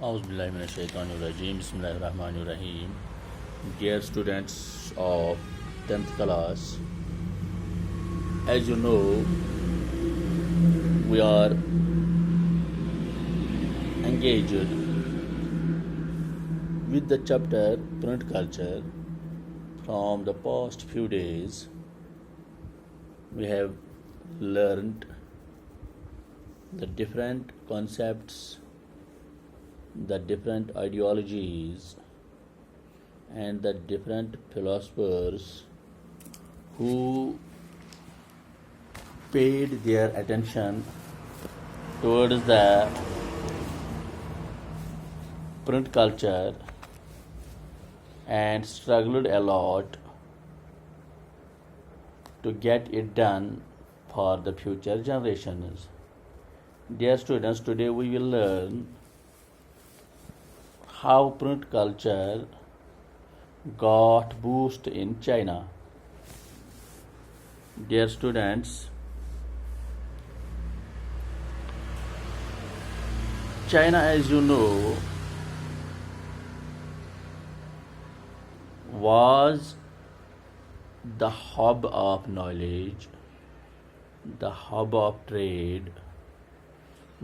Auzu billahi minash shaitanir rajim. Bismillahir rahmanir rahim. Dear students of 10th class, as you know, we are engaged with the chapter print culture. From the past few days, we have learned the different concepts, the different ideologies, and the different philosophers who paid their attention towards the print culture and struggled a lot to get it done for the future generations. Dear students, today we will learn how print culture got boost in China. Dear students, China, as you know, was the hub of knowledge, the hub of trade,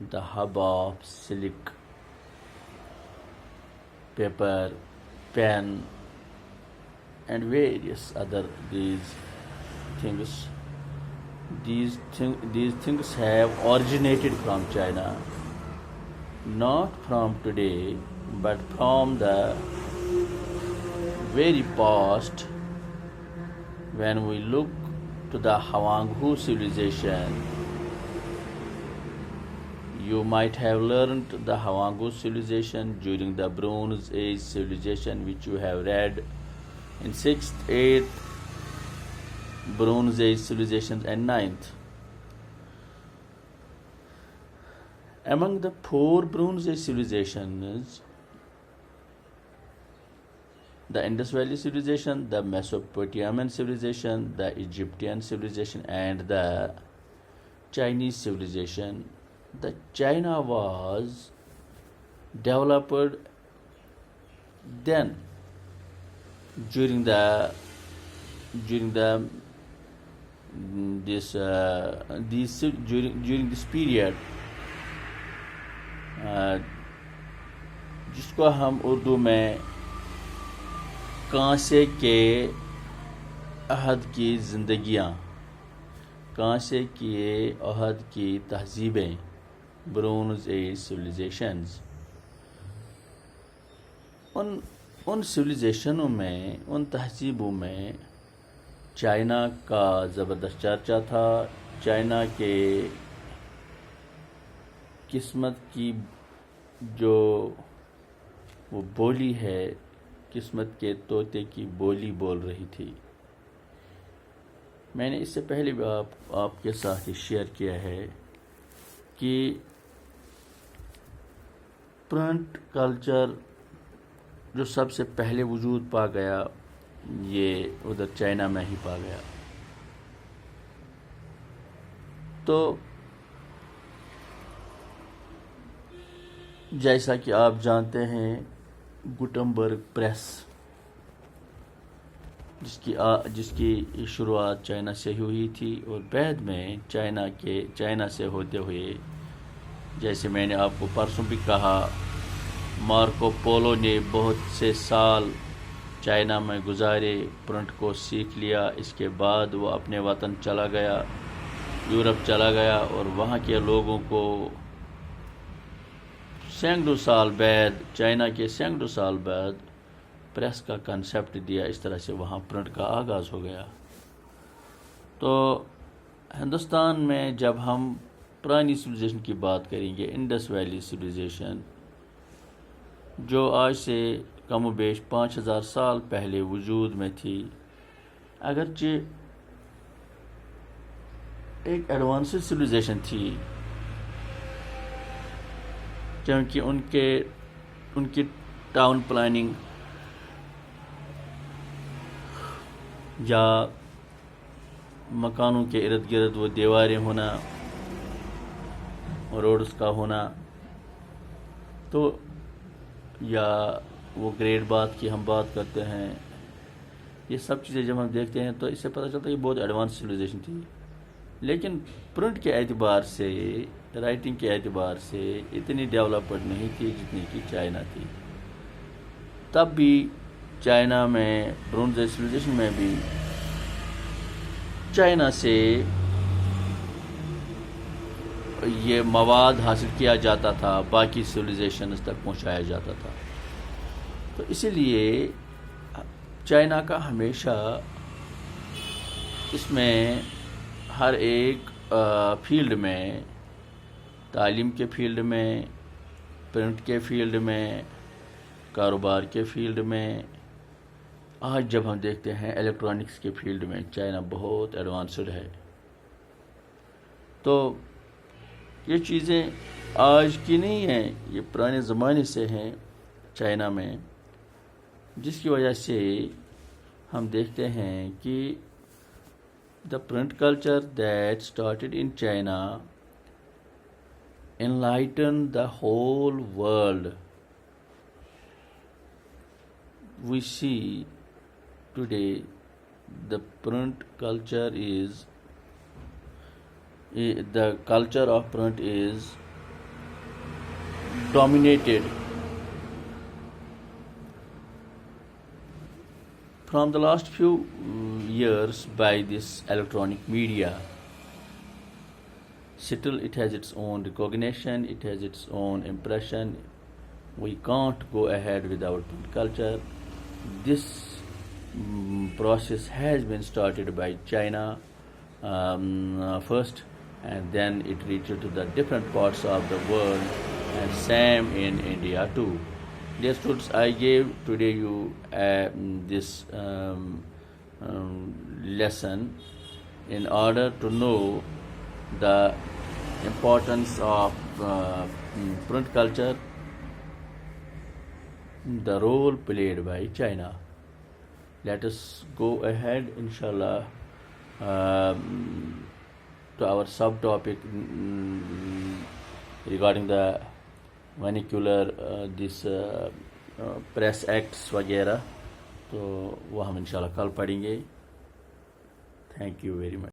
the hub of silk, paper, pen, and various other these things. These things have originated from China, not from today, but from the very past. When we look to the Huanghu civilization, you might have learned the Huanghu civilization during the Bronze Age civilization, which you have read in 6th, 8th Bronze Age civilizations and 9th. Among the 4 Bronze Age civilizations, the Indus Valley civilization, the Mesopotamian civilization, the Egyptian civilization, and the Chinese civilization, the China was developed then during this period, जिसको हम उर्दू में कांसे के अहद की ज़िंदगियाँ, कांसे के अहद की तहज़ीबें, bronze as civilisations, उन सिविलाइजेशनों में, उन तहज़ीबों में चाइना का ज़बरदस्त चर्चा था. चाइना के किस्मत की जो वो बोली है, किस्मत के तोते की बोली बोल रही थी. मैंने इससे पहले भी आपके साथ ही शेयर किया है कि प्रिंट कल्चर जो सबसे पहले वजूद पा गया, ये उधर चाइना में ही पा गया. तो जैसा कि आप जानते हैं, गुटेनबर्ग प्रेस जिसकी शुरुआत चाइना से हुई थी और बाद में चाइना से होते हुए, जैसे मैंने आपको परसों भी कहा, मार्को पोलो ने बहुत से साल चाइना में गुजारे, प्रिंट को सीख लिया. इसके बाद वो अपने वतन चला गया, यूरोप चला गया, और वहाँ के लोगों को सैकड़ों साल बाद, चाइना के सैकड़ों साल बाद प्रेस का कंसेप्ट दिया. इस तरह से वहाँ प्रिंट का आगाज़ हो गया. तो हिंदुस्तान में जब हम पुरानी सिविलाइजेशन की बात करेंगे, इंडस वैली सिविलाइजेशन, जो आज से कम व बेश 5000 साल पहले वजूद में थी, अगरचे एक एडवांस्ड सिविलाइजेशन थी, क्योंकि उनकी टाउन प्लानिंग या मकानों के इर्द गिर्द वो दीवारें होना, रोड्स का होना, तो یا وہ گریڈ بات کی ہم بات کرتے ہیں، یہ سب چیزیں جب ہم دیکھتے ہیں تو اس سے پتہ چلتا ہے یہ بہت ایڈوانس سویلائزیشن تھی. لیکن پرنٹ کے اعتبار سے، رائٹنگ کے اعتبار سے اتنی ڈیولپڈ نہیں تھی جتنی کہ چائنا تھی. تب بھی چائنا میں برونز ایج سویلائزیشن میں بھی چائنا سے یہ مواد حاصل کیا جاتا تھا، باقی سویلائزیشنز تک پہنچایا جاتا تھا. تو اسی لیے چائنا کا ہمیشہ اس میں ہر ایک فیلڈ میں، تعلیم کے فیلڈ میں، پرنٹ کے فیلڈ میں، کاروبار کے فیلڈ میں، آج جب ہم دیکھتے ہیں الیکٹرانکس کے فیلڈ میں چائنا بہت ایڈوانسڈ ہے. تو یہ چیزیں آج کی نہیں ہیں، یہ پرانے زمانے سے ہیں چائنا میں، جس کی وجہ سے ہم دیکھتے ہیں کہ the print culture that started in China enlightened the whole world. We see today the print culture is, the culture of print is dominated from the last few years by this electronic media. Still it has its own recognition, it has its own impression. We can't go ahead without print culture. This process has been started by China first, and then it reached to the different parts of the world, and same in India too. Dear students, I gave today you this lesson in order to know the importance of print culture, the role played by China. Let us go ahead, inshallah, to our subtopic regarding the vernacular, this press acts وغیرہ. تو وہ ہم انشاءاللہ کل پڑھیں گے. Thank you very much.